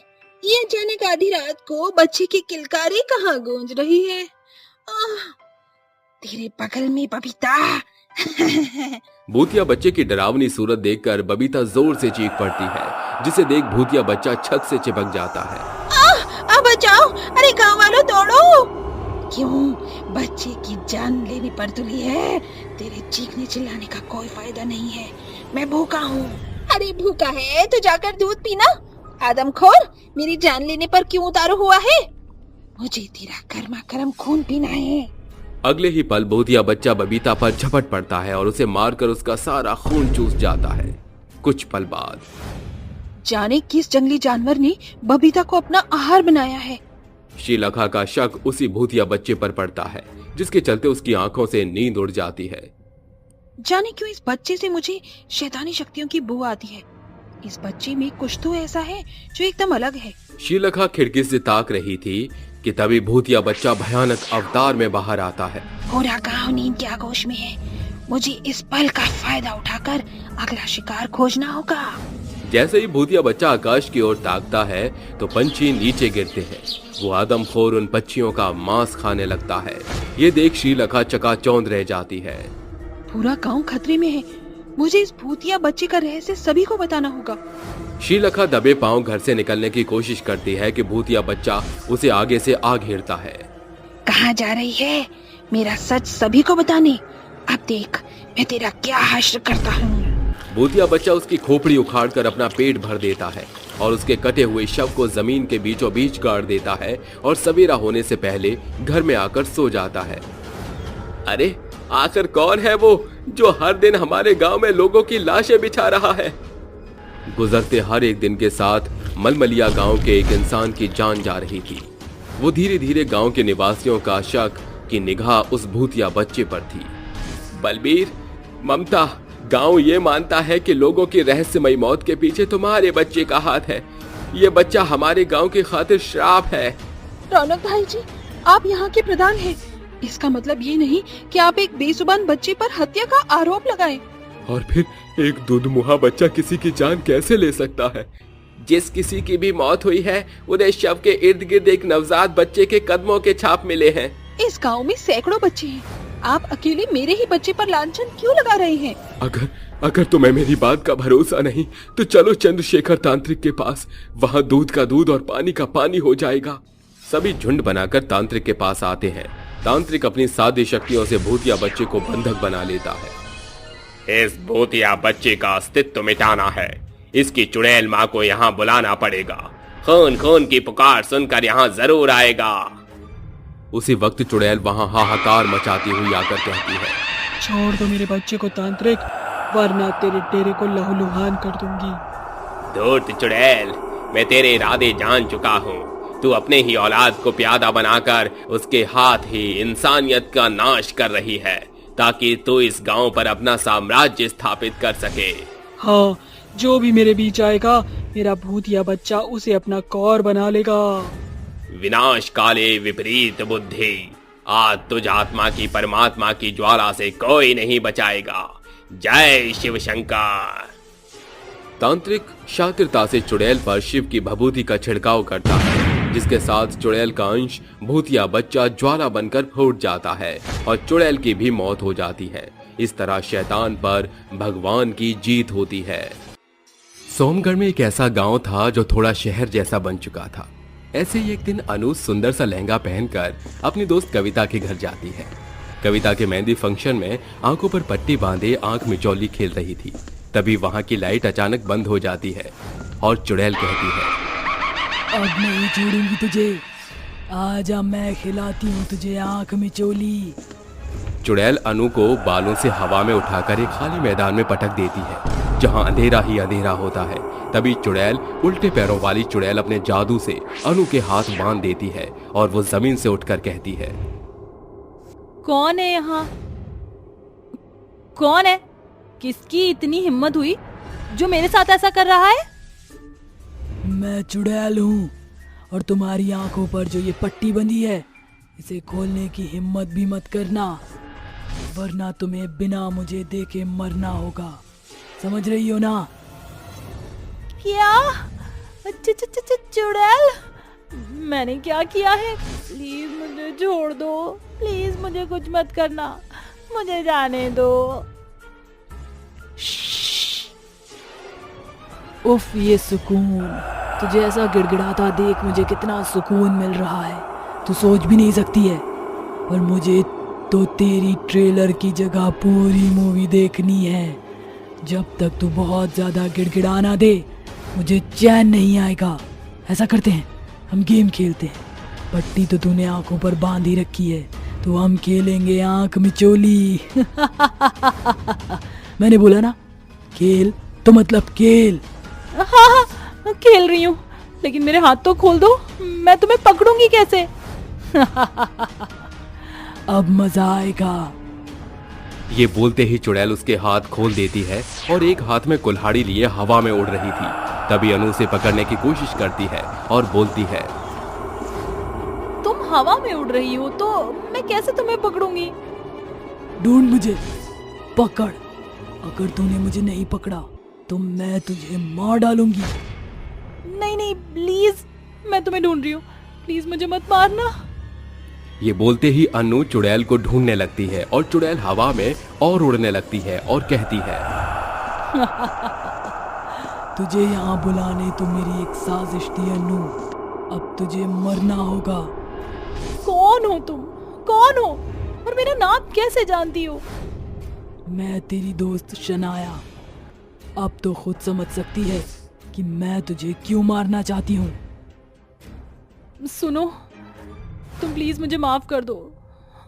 ये अचानक आधी रात को बच्चे की किलकारी कहाँ गूंज रही है? तेरे बगल में बबीता। भूतिया बच्चे की डरावनी सूरत देखकर बबीता जोर से चीख पड़ती है, जिसे देख भूतिया बच्चा छत से चिपक जाता है। बचाओ! अरे गांव वालों दौड़ो! क्यों बच्चे की जान लेने पर तुली है? तेरे चीखने चिल्लाने का कोई फायदा नहीं है, मैं भूखा हूँ। अरे भूखा है तो जाकर दूध पीना। आदमखोर, मेरी जान लेने पर क्यों उतारू हुआ है? मुझे तेरा गर्मा गर्म खून पीना है। अगले ही पल भूतिया बच्चा बबीता पर झपट पड़ता है और उसे मारकर उसका सारा खून चूस जाता है। कुछ पल बाद जाने किस जंगली जानवर ने बबीता को अपना आहार बनाया है। शीलखा का शक उसी भूतिया बच्चे पर पड़ता है, जिसके चलते उसकी आंखों से नींद उड़ जाती है। जाने क्यों इस बच्चे से मुझे शैतानी शक्तियों की बू आती है। इस बच्चे में कुछ तो ऐसा है जो एकदम अलग है। शीलखा खिड़की से ताक रही थी कि तभी भूतिया बच्चा भयानक अवतार में बाहर आता है। पूरा गांव नींद के आगोश में है, मुझे इस पल का फायदा उठाकर अगला शिकार खोजना होगा। जैसे ही भूतिया बच्चा आकाश की ओर ताकता है तो पंछी नीचे गिरते हैं। वो आदमखोर उन पक्षियों का मांस खाने लगता है। ये देख शीलखा चकाचौंध रह जाती है। पूरा गांव खतरे में है, मुझे इस भूतिया बच्चे का रहस्य सभी को बताना होगा। शीलखा दबे पांव घर से निकलने की कोशिश करती है कि भूतिया बच्चा उसे आगे से आ घेरता है। कहाँ जा रही है? मेरा सच सभी को बताने। अब देख मैं तेरा क्या हश्र करता हूँ। भूतिया बच्चा उसकी खोपड़ी उखाड़कर अपना पेट भर देता है और उसके कटे हुए शव को जमीन के बीचों बीच गाड़ देता है और सवेरा होने से पहले घर में आकर सो जाता है। अरे आखिर कौन है वो जो हर दिन हमारे गांव में लोगों की लाशें बिछा रहा है? गुजरते हर एक दिन के साथ मलमलिया गांव के एक इंसान की जान जा रही थी। वो धीरे धीरे गांव के निवासियों का शक की निगाह उस भूतिया बच्चे पर थी। बलबीर, ममता, गांव ये मानता है कि लोगों की रहस्यमयी मौत के पीछे तुम्हारे बच्चे का हाथ है। ये बच्चा हमारे गांव की खातिर श्राप है। रौनक भाई जी, आप यहाँ के प्रधान हैं। इसका मतलब ये नहीं कि आप एक बेजुबान बच्चे पर हत्या का आरोप लगाएं। और फिर एक दुधमुहा बच्चा किसी की जान कैसे ले सकता है? जिस किसी की भी मौत हुई है उन्हें शव के इर्द गिर्द एक नवजात बच्चे के कदमों के छाप मिले हैं। इस गांव में सैकड़ों बच्चे हैं, आप अकेले मेरे ही बच्चे पर लांछन क्यों लगा रहे हैं? अगर तुम्हें मेरी बात का भरोसा नहीं तो चलो चंद्रशेखर तांत्रिक के पास, वहाँ दूध का दूध और पानी का पानी हो जाएगा। सभी झुंड बनाकर तांत्रिक के पास आते हैं। तांत्रिक अपनी सादी शक्तियों से भूतिया बच्चे को बंधक बना लेता है। इस भूतिया बच्चे का अस्तित्व मिटाना है। इसकी चुड़ैल माँ को यहाँ बुलाना पड़ेगा। खून खून की पुकार सुनकर यहाँ जरूर आएगा। उसी वक्त चुड़ैल वहाँ हाहाकार मचाती हुई आकर कहती है, छोड़ दो मेरे बच्चे को तांत्रिक, वरना तेरे डेरे को लहूलुहान कर दूंगी। धूर्त चुड़ैल, मैं तेरे इरादे जान चुका हूँ। तू अपने ही औलाद को प्यादा बनाकर उसके हाथ ही इंसानियत का नाश कर रही है ताकि तू इस गांव पर अपना साम्राज्य स्थापित कर सके। हाँ, जो भी मेरे बीच आएगा मेरा भूतिया बच्चा उसे अपना कौर बना लेगा। विनाश काले विपरीत बुद्धि, आज तुझ आत्मा की परमात्मा की ज्वाला से कोई नहीं बचाएगा। जय शिव शंकर। तांत्रिक शातिरता से चुड़ैल पर शिव की भभूति का छिड़काव करता है, जिसके साथ चुड़ैल का अंश भूतिया बच्चा ज्वाला बनकर फूट जाता है और चुड़ैल की भी मौत हो जाती है। इस तरह शैतान पर भगवान की जीत होती है। सोमगढ़ में एक ऐसा गांव था जो थोड़ा शहर जैसा बन चुका था। ऐसे ही एक दिन अनु सुंदर सा लहंगा पहनकर अपनी दोस्त कविता के घर जाती है। कविता के मेहंदी फंक्शन में आंखों पर पट्टी बांधे आंख मिचौली खेल रही थी। तभी वहां की लाइट अचानक बंद हो जाती है और चुड़ैल कहती है, अब नहीं छोड़ूंगी तुझे, आजा मैं खिलाती हूँ तुझे आंख मिचौली। चुड़ैल अनु को बालों से हवा में उठाकर एक खाली मैदान में पटक देती है, जहां अंधेरा ही अंधेरा होता है। तभी चुड़ैल उल्टे पैरों वाली चुड़ैल अपने जादू से अनु के हाथ बांध देती है और वो जमीन से उठकर कहती है, कौन है यहाँ? कौन है? किसकी इतनी हिम्मत हुई जो मेरे साथ ऐसा कर रहा है? मैं चुड़ैल हूँ और तुम्हारी आंखों पर जो ये पट्टी बंधी है, इसे खोलने की हिम्मत भी मत करना, वरना तुम्हें बिना मुझे देखे मरना होगा। समझ रही हो ना? क्या? चुड़ैल, मैंने क्या किया है? प्लीज मुझे छोड़ दो, प्लीज मुझे कुछ मत करना, मुझे जाने दो। उफ, ये सुकून, तुझे ऐसा गिड़गिड़ाता देख मुझे कितना सुकून मिल रहा है, तू सोच भी नहीं सकती है। पर मुझे तो तेरी ट्रेलर की जगह पूरी मूवी देखनी है। जब तक तू बहुत ज्यादा गिड़गिड़ा ना दे, मुझे चैन नहीं आएगा। ऐसा करते हैं, हम गेम खेलते हैं। पट्टी तो तूने आंखों पर बांध ही रखी है, तो हम खेलेंगे आंख मिचोली। मैंने बोला ना, खेल तो मतलब खेल। हाँ, खेल रही हूँ, लेकिन मेरे हाथ तो खोल दो, मैं तुम्हें पकड़ूंगी कैसे? अब मजा आएगा। ये बोलते ही चुड़ैल उसके हाथ खोल देती है और एक हाथ में कुल्हाड़ी लिए हवा में उड़ रही थी। तभी अनु उसे पकड़ने की कोशिश करती है और बोलती है, तुम हवा में उड़ रही हो तो मैं कैसे तुम्हें पकड़ूंगी? ढूंढ मुझे, पकड़। अगर तूने मुझे नहीं पकड़ा तो मैं तुझे मार डालूंगी। नहीं नहीं, प्लीज, मैं तुम्हें ढूंढ रही हूँ, प्लीज मुझे मत मारना। ये बोलते ही अनु चुड़ैल को ढूंढने लगती है और चुड़ैल हवा में और उड़ने लगती है और कहती है, तुझे यहाँ बुलाने तो मेरी एक साजिश थी अनु, अब तुझे मरना होगा। कौन हो तुम? कौन हो? और मेरा नाम कैसे जानती हो? मैं तेरी दोस्त शनाया। अब तो खुद समझ सकती है कि मैं तुझे क्यों मारना चाहती हूँ। सुनो, तुम प्लीज मुझे माफ कर दो,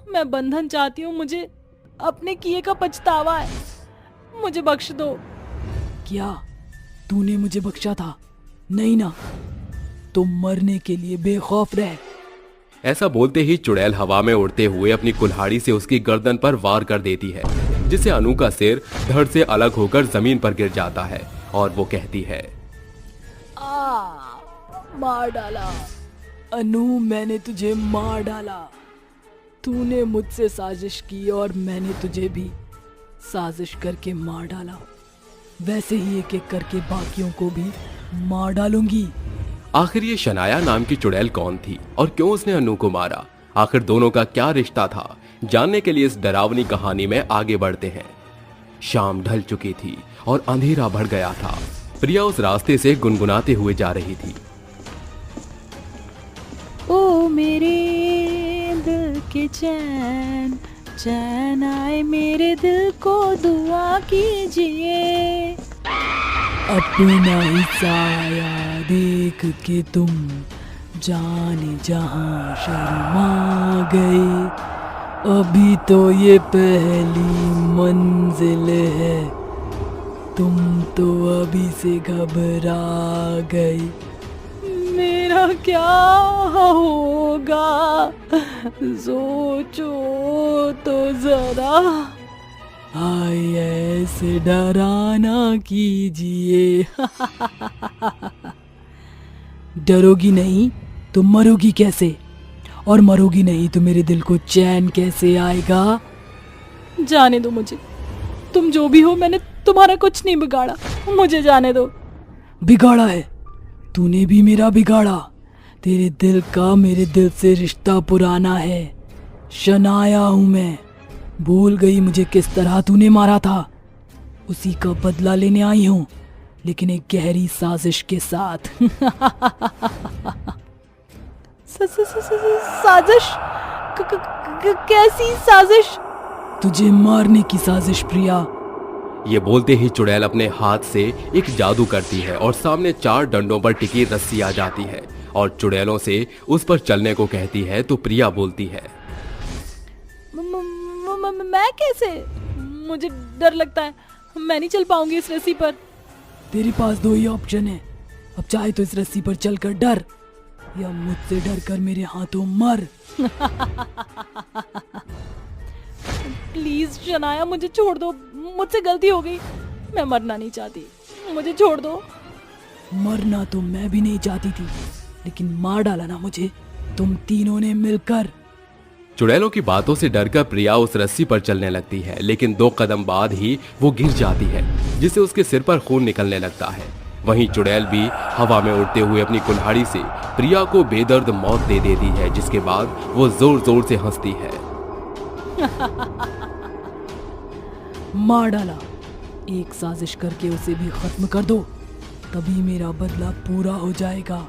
मैं बंधन चाहती हूँ, मुझे अपने किए का पछतावा है, मुझे बख्श दो। क्या तूने मुझे बख्शा था? नहीं ना, तो मरने के लिए बेखौफ रह। ऐसा बोलते ही चुड़ैल हवा में उड़ते हुए अपनी कुल्हाड़ी से उसकी गर्दन पर वार कर देती है, जिससे अनु का सिर धड़ से अलग होकर जमीन पर गिर जाता है और वो कहती है, मार डाला अनु, मैंने तुझे मार डाला। तूने मुझसे साजिश की और मैंने तुझे भी साजिश करके मार डाला। वैसे ही एक एक करके बाकियों को भी मार डालूंगी। आखिर ये शनाया नाम की चुड़ैल कौन थी और क्यों उसने अनु को मारा? आखिर दोनों का क्या रिश्ता था? जानने के लिए इस डरावनी कहानी में आगे बढ़ते हैं। शाम ढल चुकी थी और अंधेरा बढ़ गया था। प्रिया उस रास्ते से गुनगुनाते हुए जा रही थी। ओ मेरे दिल के चैन, चैन आए मेरे दिल को दुआ कीजिए। अपना ही साया देख के तुम जाने जहां शर्मा गए। अभी तो ये पहली मंजिल है, तुम तो अभी से घबरा गए। मेरा क्या होगा सोचो तो जरा, हाय ऐसे डराना कीजिए। डरोगी नहीं तो मरोगी कैसे, और मरोगी नहीं तो मेरे दिल को चैन कैसे आएगा। जाने दो मुझे, तुम जो भी हो, मैंने तुम्हारा कुछ नहीं बिगाड़ा, मुझे जाने दो। बिगाड़ा है तूने भी मेरा बिगाड़ा। तेरे दिल का मेरे दिल से रिश्ता पुराना है। शनाया हूं मैं। भूल गई मुझे किस तरह तूने मारा था। उसी का बदला लेने आई हूं, लेकिन एक गहरी साजिश के साथ। साजिश? कैसी साजिश? तुझे मारने की साजिश प्रिया। ये बोलते ही चुड़ैल अपने हाथ से एक जादू करती है और सामने 4 डंडों पर टिकी रस्सी आ जाती है और चुड़ैलों से उस पर चलने को कहती है। तो प्रिया बोलती है, मैं कैसे? मुझे डर लगता है, मैं नहीं चल पाऊंगी इस रस्सी पर। तेरे पास 2 ही ऑप्शन है। अब चाहे तो इस रस्सी पर चलकर डर, या मुझसे डर कर मेरे हाथों मर। प्लीज शनाया, मुझे छोड़ दो, मुझसे गलती हो गई। मैं मरना नहीं चाहती, मुझे छोड़ दो। मरना तो मैं भी नहीं चाहती थी, लेकिन मार डाला ना मुझे तुम तीनों ने मिलकर। चुड़ैलों की बातों से डरकर प्रिया उस रस्सी पर चलने लगती है, लेकिन 2 कदम बाद ही वो गिर जाती है, जिससे उसके सिर पर खून निकलने लगता है। वहीं चुड़ैल भी हवा में उड़ते हुए अपनी कुल्हाड़ी से प्रिया को बेदर्द मौत दे देती है, जिसके बाद वो जोर जोर से हंसती है। मार डाला, एक साजिश करके उसे भी खत्म कर दो, तभी मेरा बदला पूरा हो जाएगा।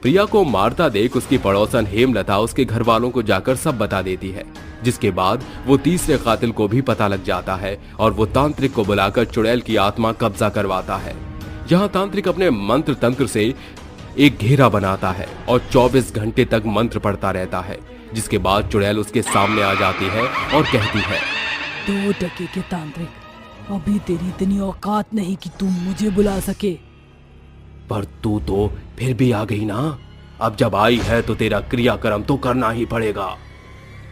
प्रिया को मारता देख उसकी पड़ोसन हेमलता उसके घर वालों को जाकर सब बता देती है, जिसके बाद वो तीसरे कातिल को भी पता लग जाता है और वो तांत्रिक को बुलाकर चुड़ैल की आत्मा कब्जा करवाता है। यहाँ तांत्रिक अपने मंत्र तंत्र से एक घेरा बनाता है और 24 घंटे तक मंत्र पढ़ता रहता है, जिसके बाद चुड़ैल उसके सामने आ जाती है और कहती है, 2 टके के तांत्रिक, अभी तेरी इतनी औकात नहीं कि तू मुझे बुला सके। पर तू तो फिर भी आ गई ना। अब जब आई है तो तेरा क्रियाक्रम तो करना ही पड़ेगा।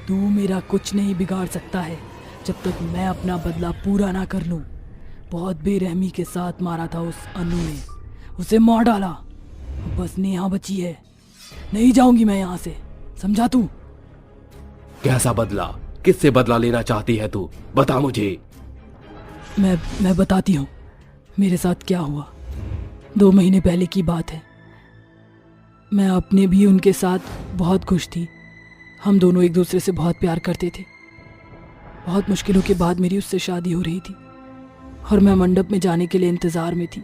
तू मेरा कुछ नहीं बिगाड़ सकता है जब तक मैं अपना बदला पूरा ना कर लूं। बहुत बेरहमी के साथ मारा था उस अनु ने, उसे मार डाला। बस नेहा बची है। नहीं जाऊंगी मैं यहाँ से, समझा तू? कैसा बदला? किससे बदला लेना चाहती है तू? बता मुझे। मैं बताती हूँ मेरे साथ क्या हुआ। 2 महीने पहले की बात है। मैं अपने भी उनके साथ बहुत खुश थी। हम दोनों एक दूसरे से बहुत प्यार करते थे। बहुत मुश्किलों के बाद मेरी उससे शादी हो रही थी और मैं मंडप में जाने के लिए इंतजार में थी।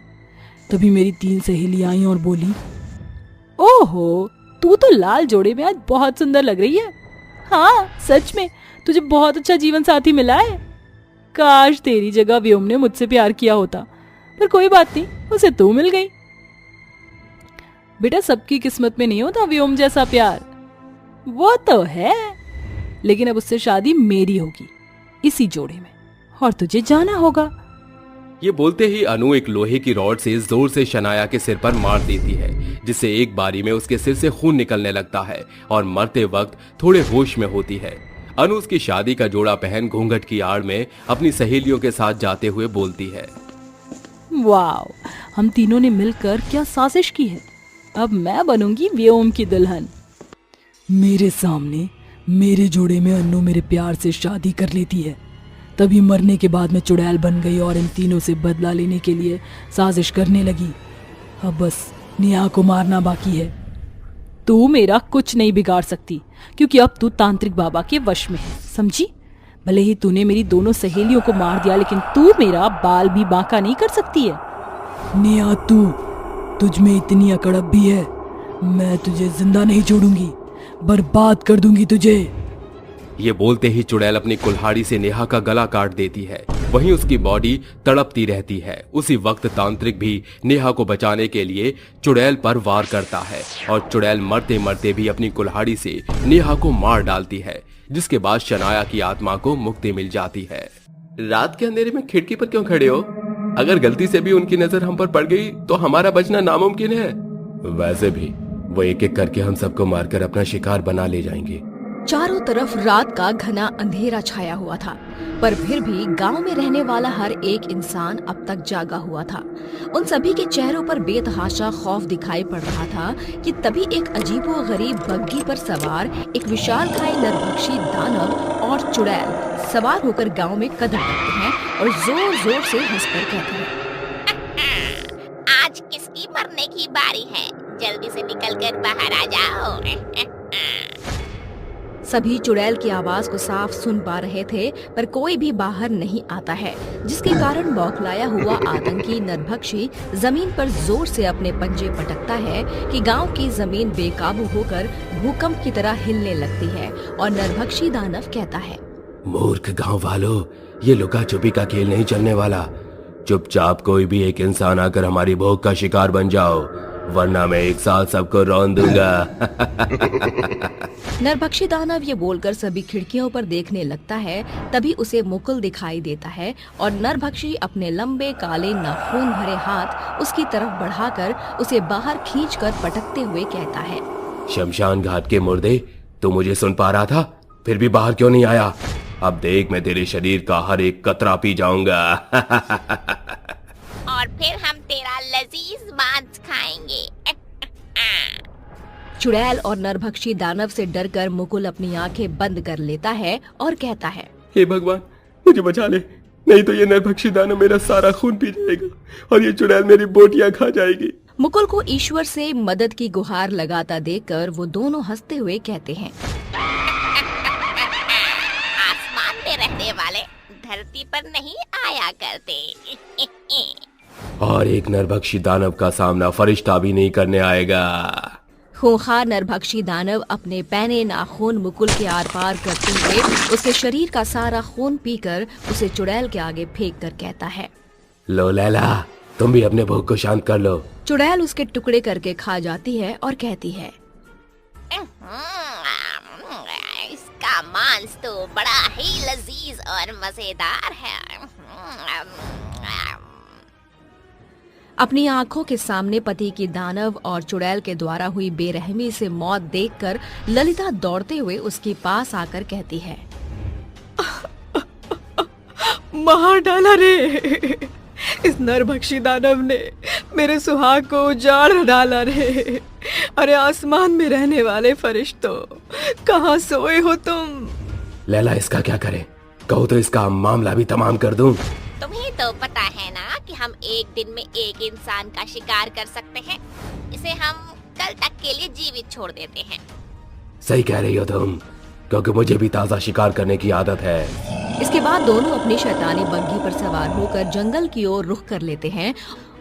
तभी मेरी 3 सहेलियां आई और बोली, ओहो, तू तो लाल जोड़े में आज बहुत सुंदर लग रही है। हाँ, सच में तुझे बहुत अच्छा जीवन साथी मिला है। काश तेरी जगह व्योम ने मुझसे प्यार किया होता, पर कोई बात नहीं, उसे तू मिल गई। बेटा, सबकी किस्मत में नहीं होता व्योम जैसा प्यार। वो तो है, लेकिन अब उससे शादी मेरी होगी, इसी जोड़े में, और तुझे जाना होगा। ये बोलते ही अनु एक लोहे की रॉड से जोर से शनाया के सिर पर मार देती है, जिससे एक बारी में उसके सिर से खून निकलने लगता है और मरते वक्त थोड़े होश में होती है। अनु उसकी शादी का जोड़ा पहन घूंघट की आड़ में अपनी सहेलियों के साथ जाते हुए बोलती है, वाव, हम तीनों ने मिलकर क्या साजिश की है। अब मैं बनूंगी व्योम की दुल्हन। मेरे सामने मेरे जोड़े में अनु मेरे प्यार से शादी कर लेती है, तभी मरने के बाद मैं चुड़ैल बन गई और इन तीनों से बदला लेने के लिए साजिश करने लगी। अब बस नेहा को मारना बाकी है। तू मेरा कुछ नहीं बिगाड़ सकती, क्योंकि अब तू तांत्रिक बाबा के वश में है, समझी? भले ही तूने मेरी दोनों सहेलियों को मार दिया, लेकिन तू मेरा बाल भी बांका नहीं कर सकती है। नेहा, तुझ में इतनी अकड़ अब भी है। मैं तुझे जिंदा नहीं छोड़ूंगी, बर्बाद कर दूंगी तुझे। ये बोलते ही चुड़ैल अपनी कुल्हाड़ी से नेहा का गला काट देती है। वहीं उसकी बॉडी तड़पती रहती है। उसी वक्त तांत्रिक भी नेहा को बचाने के लिए चुड़ैल पर वार करता है और चुड़ैल मरते मरते भी अपनी कुल्हाड़ी से नेहा को मार डालती है, जिसके बाद शनाया की आत्मा को मुक्ति मिल जाती है। रात के अंधेरे में खिड़की पर क्यों खड़े हो? अगर गलती से भी उनकी नजर हम पर पड़ गई तो हमारा बचना नामुमकिन है। वैसे भी वो एक एक करके हम सबको मारकर अपना शिकार बना ले जाएंगे। चारों तरफ रात का घना अंधेरा छाया हुआ था, पर फिर भी गांव में रहने वाला हर एक इंसान अब तक जागा हुआ था। उन सभी के चेहरों पर बेतहाशा खौफ दिखाई पड़ रहा था कि तभी एक अजीबोगरीब बग्घी पर सवार एक विशालकाय नरभक्षी दानव और चुड़ैल सवार होकर गांव में कदम रखते हैं और जोर जोर से हंसकर कहते हैं, आज किसकी मरने की बारी है? जल्दी से निकलकर बाहर आ जाओ। सभी चुड़ैल की आवाज को साफ सुन पा रहे थे, पर कोई भी बाहर नहीं आता है, जिसके कारण बौखलाया हुआ आतंकी नरभक्षी जमीन पर जोर से अपने पंजे पटकता है कि गांव की जमीन बेकाबू होकर भूकंप की तरह हिलने लगती है। और नरभक्षी दानव कहता है, मूर्ख गांव वालों, ये लुका छुपी का खेल नहीं चलने वाला। चुपचाप कोई भी एक इंसान आकर हमारी भूख का शिकार बन जाओ, वरना मैं एक साथ सबको रौंद दूंगा। नरभक्षी दानव ये बोलकर सभी खिड़कियों पर देखने लगता है। तभी उसे मुकुल दिखाई देता है और नरभक्षी अपने लंबे काले नाखून भरे हाथ उसकी तरफ बढ़ाकर उसे बाहर खींचकर पटकते हुए कहता है, शमशान घाट के मुर्दे, तू मुझे सुन पा रहा था, फिर भी बाहर क्यों नहीं आया? अब देख, मैं तेरे शरीर का हर एक कतरा पी जाऊंगा। और फिर हम तेरा लजीज मांस खाएंगे। चुड़ैल और नरभक्षी दानव से डरकर मुकुल अपनी आंखें बंद कर लेता है और कहता है, हे भगवान, मुझे बचा ले, नहीं तो ये नरभक्षी दानव मेरा सारा खून पी जाएगा और ये चुड़ैल मेरी बोटियां खा जाएगी। मुकुल को ईश्वर से मदद की गुहार लगाता देखकर वो दोनों हंसते हुए कहते हैं, आसमान में रहने वाले धरती पर नहीं आया करते। और एक नरभक्षी दानव का सामना फरिश्ता भी नहीं करने आएगा। खूंखार नरभक्षी दानव अपने पैने नाखून मुकुल के आर पार करते हुए उसके शरीर का सारा खून पीकर उसे चुड़ैल के आगे फेंक कर कहता है, लो लैला, तुम भी अपने भूख को शांत कर लो। चुड़ैल उसके टुकड़े करके खा जाती है और कहती है, इसका मांस तो बड़ा ही लजीज और मजेदार है। अपनी आंखों के सामने पति की दानव और चुड़ैल के द्वारा हुई बेरहमी से मौत देखकर ललिता दौड़ते हुए उसके पास आकर कहती है, मार डाला रे, इस नरभक्षी दानव ने मेरे सुहाग को उजाड़ डाला रे। अरे आसमान में रहने वाले फरिश्तों, कहाँ सोए हो तुम? लैला, इसका क्या करें? कहो तो इसका मामला भी तमाम कर दूं। तुम्हें तो पता है ना कि हम एक दिन में एक इंसान का शिकार कर सकते हैं। इसे हम कल तक के लिए जीवित छोड़ देते हैं। सही कह रही हो तुम, क्योंकि मुझे भी ताज़ा शिकार करने की आदत है। इसके बाद दोनों अपनी शैतानी बग्घी पर सवार होकर जंगल की ओर रुख कर लेते हैं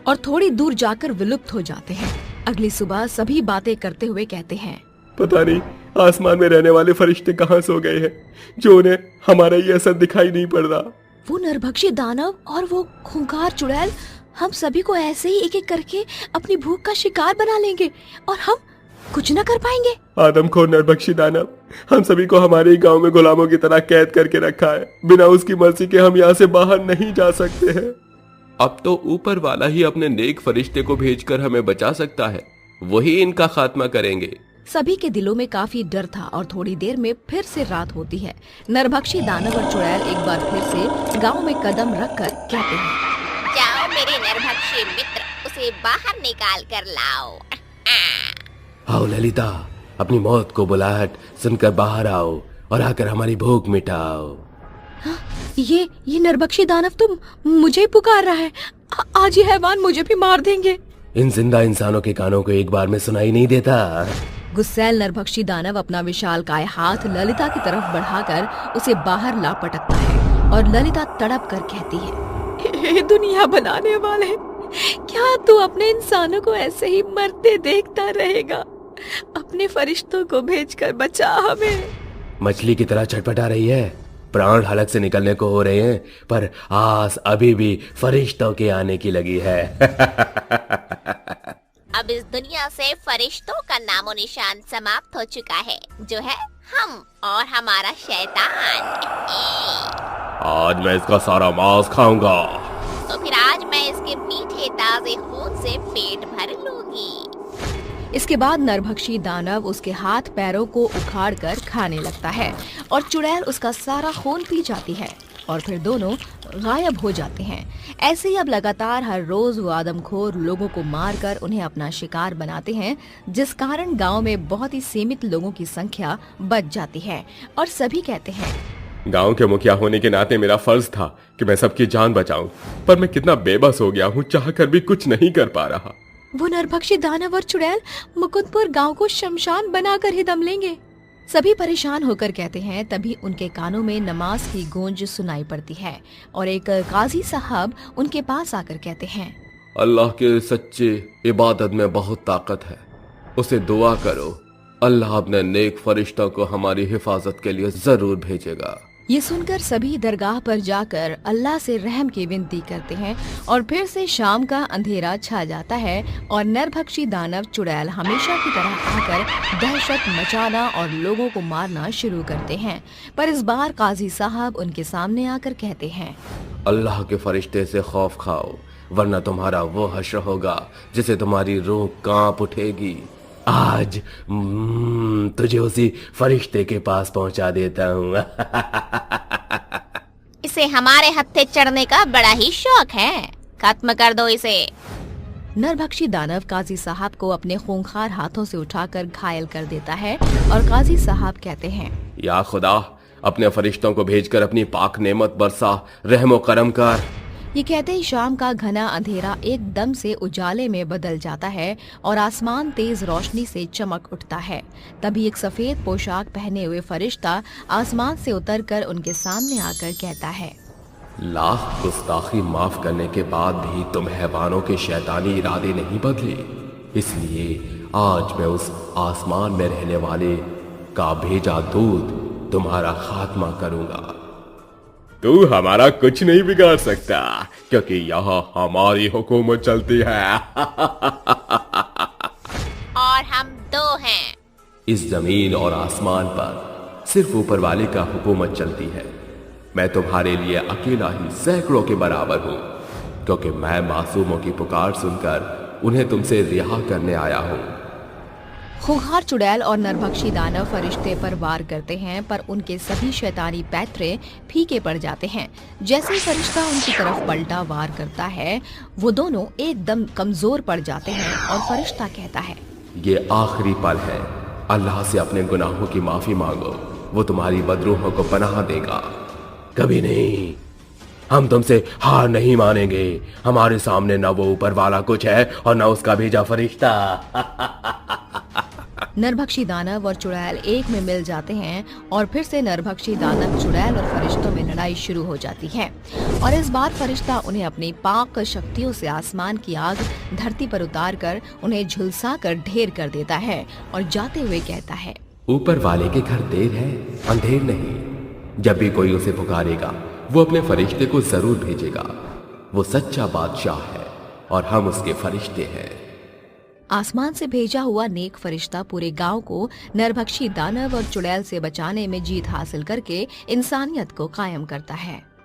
और थोड़ी दूर जाकर विलुप्त हो जाते हैं। अगली सुबह सभी बातें करते हुए कहते हैं, पता नहीं आसमान में रहने वाले फरिश्ते कहाँ सो गए हैं, जो उन्हें हमारा ये असर दिखाई नहीं पड़ रहा। वो नरभक्षी दानव और वो खूंखार चुड़ैल हम सभी को ऐसे ही एक एक करके अपनी भूख का शिकार बना लेंगे और हम कुछ न कर पाएंगे। आदमखोर नरभक्षी दानव हम सभी को हमारे ही गांव में गुलामों की तरह कैद करके रखा है। बिना उसकी मर्जी के हम यहाँ से बाहर नहीं जा सकते हैं। अब तो ऊपर वाला ही अपने नेक फरिश्ते को भेजकर हमें बचा सकता है, वही इनका खात्मा करेंगे। सभी के दिलों में काफी डर था और थोड़ी देर में फिर से रात होती है। नरभक्षी दानव और चुड़ैल एक बार फिर से गांव में कदम रखकर कहते हैं, जाओ मेरे नरभक्षी मित्र, उसे बाहर निकाल कर लाओ। आओ ललिता, अपनी मौत को बुलाहट सुनकर बाहर आओ और आकर हमारी भूख मिटाओ। ये नरभक्षी दानव तुम मुझे ही पुकार रहा है। आज ये हैवान मुझे भी मार देंगे। इन जिंदा इंसानों के कानों को एक बार में सुनाई नहीं देता। गुस्सैल नरभक्षी दानव अपना विशालकाय हाथ ललिता की तरफ बढ़ाकर उसे बाहर ला पटकता है और ललिता तड़प कर कहती है, हे दुनिया बनाने वाले, क्या तू अपने इंसानों को ऐसे ही मरते देखता रहेगा? अपने फरिश्तों को भेजकर बचा हमें। मछली की तरह छटपटा रही है, प्राण हलक से निकलने को हो रहे हैं, पर आस अभी भी फरिश्तों के आने की लगी है। अब इस दुनिया से फरिश्तों का नामो निशान समाप्त हो चुका है, जो है हम और हमारा शैतान। आज मैं इसका सारा मांस खाऊंगा। तो फिर आज मैं इसके मीठे ताजे खून से पेट भर लूंगी। इसके बाद नरभक्षी दानव उसके हाथ पैरों को उखाड़कर खाने लगता है और चुड़ैल उसका सारा खून पी जाती है और फिर दोनों गायब हो जाते हैं। ऐसे ही अब लगातार हर रोज वो आदमखोर लोगों को मारकर उन्हें अपना शिकार बनाते हैं, जिस कारण गांव में बहुत ही सीमित लोगों की संख्या बच जाती है और सभी कहते हैं, गांव के मुखिया होने के नाते मेरा फर्ज था कि मैं सबकी जान बचाऊं, पर मैं कितना बेबस हो गया हूं, चाहकर भी कुछ नहीं कर पा रहा। वो नरभक्षी दानव और चुड़ैल मुकुंदपुर गांव को शमशान बनाकर ही दम लेंगे। सभी परेशान होकर कहते हैं। तभी उनके कानों में नमाज की गूंज सुनाई पड़ती है और एक काजी साहब उनके पास आकर कहते हैं, अल्लाह के सच्चे इबादत में बहुत ताकत है, उसे दुआ करो, अल्लाह अपने नेक फरिश्तों को हमारी हिफाजत के लिए जरूर भेजेगा। ये सुनकर सभी दरगाह पर जाकर अल्लाह से रहम की विनती करते हैं और फिर से शाम का अंधेरा छा जाता है और नरभक्षी दानव चुड़ैल हमेशा की तरह आकर दहशत मचाना और लोगों को मारना शुरू करते हैं। पर इस बार काजी साहब उनके सामने आकर कहते हैं, अल्लाह के फरिश्ते से खौफ खाओ, वरना तुम्हारा वो हश्र होगा जिसे तुम्हारी रूह कांप उठेगी। आज तुझे उसी फरिश्ते के पास पहुंचा देता हूँ। इसे हमारे हत्थे चढ़ने का बड़ा ही शौक है, खत्म कर दो इसे। नरभक्षी दानव काजी साहब को अपने खूंखार हाथों से उठाकर घायल कर देता है और काजी साहब कहते हैं, या खुदा, अपने फरिश्तों को भेजकर अपनी पाक नेमत बरसा, रहमो करम कर। ये कहते ही शाम का घना अंधेरा एकदम से उजाले में बदल जाता है और आसमान तेज रोशनी से चमक उठता है। तभी एक सफेद पोशाक पहने हुए फरिश्ता आसमान से उतरकर उनके सामने आकर कहता है, लाख गुस्ताखी माफ करने के बाद भी तुम हैवानों के शैतानी इरादे नहीं बदले, इसलिए आज मैं उस आसमान में रहने वाले का भेजा दूत तुम्हारा खात्मा करूंगा। तू हमारा कुछ नहीं बिगाड़ सकता, क्योंकि यहाँ हमारी हुकूमत चलती है। और हम दो हैं। इस जमीन और आसमान पर सिर्फ ऊपर वाले का हुकूमत चलती है। मैं तुम्हारे लिए अकेला ही सैकड़ों के बराबर हूँ, क्योंकि मैं मासूमों की पुकार सुनकर उन्हें तुमसे रिहा करने आया हूँ। खूंखार चुड़ैल और नरभक्षी दानव फरिश्ते पर वार करते हैं, पर उनके सभी शैतानी पैतरे फीके पड़ जाते हैं। जैसे ही फरिश्ता उनकी तरफ पलटा वार करता है, वो दोनों एकदम कमजोर पड़ जाते हैं और फरिश्ता कहता है, ये आखिरी पल है, अल्लाह से अपने गुनाहों की माफी मांगो, वो तुम्हारी बदरूहों को पनाह देगा। कभी नहीं, हम तुमसे हार नहीं मानेंगे। हमारे सामने न वो ऊपर वाला कुछ है और न उसका भेजा फरिश्ता। नरभक्षी दानव और चुड़ैल एक में मिल जाते हैं और फिर से नरभक्षी दानव चुड़ैल और फरिश्तों में लड़ाई शुरू हो जाती है। और इस बार फरिश्ता उन्हें अपनी पाक शक्तियों से आसमान की आग धरती पर उतारकर उन्हें झुलसा कर ढेर कर देता है और जाते हुए कहता है, ऊपर वाले के घर देर है, अंधेर नहीं। जब भी कोई उसे पुकारेगा, वो अपने फरिश्ते को जरूर भेजेगा। वो सच्चा बादशाह है और हम उसके फरिश्ते हैं। आसमान से भेजा हुआ नेक फरिश्ता पूरे गांव को नरभक्षी दानव और चुड़ैल से बचाने में जीत हासिल करके इंसानियत को कायम करता है।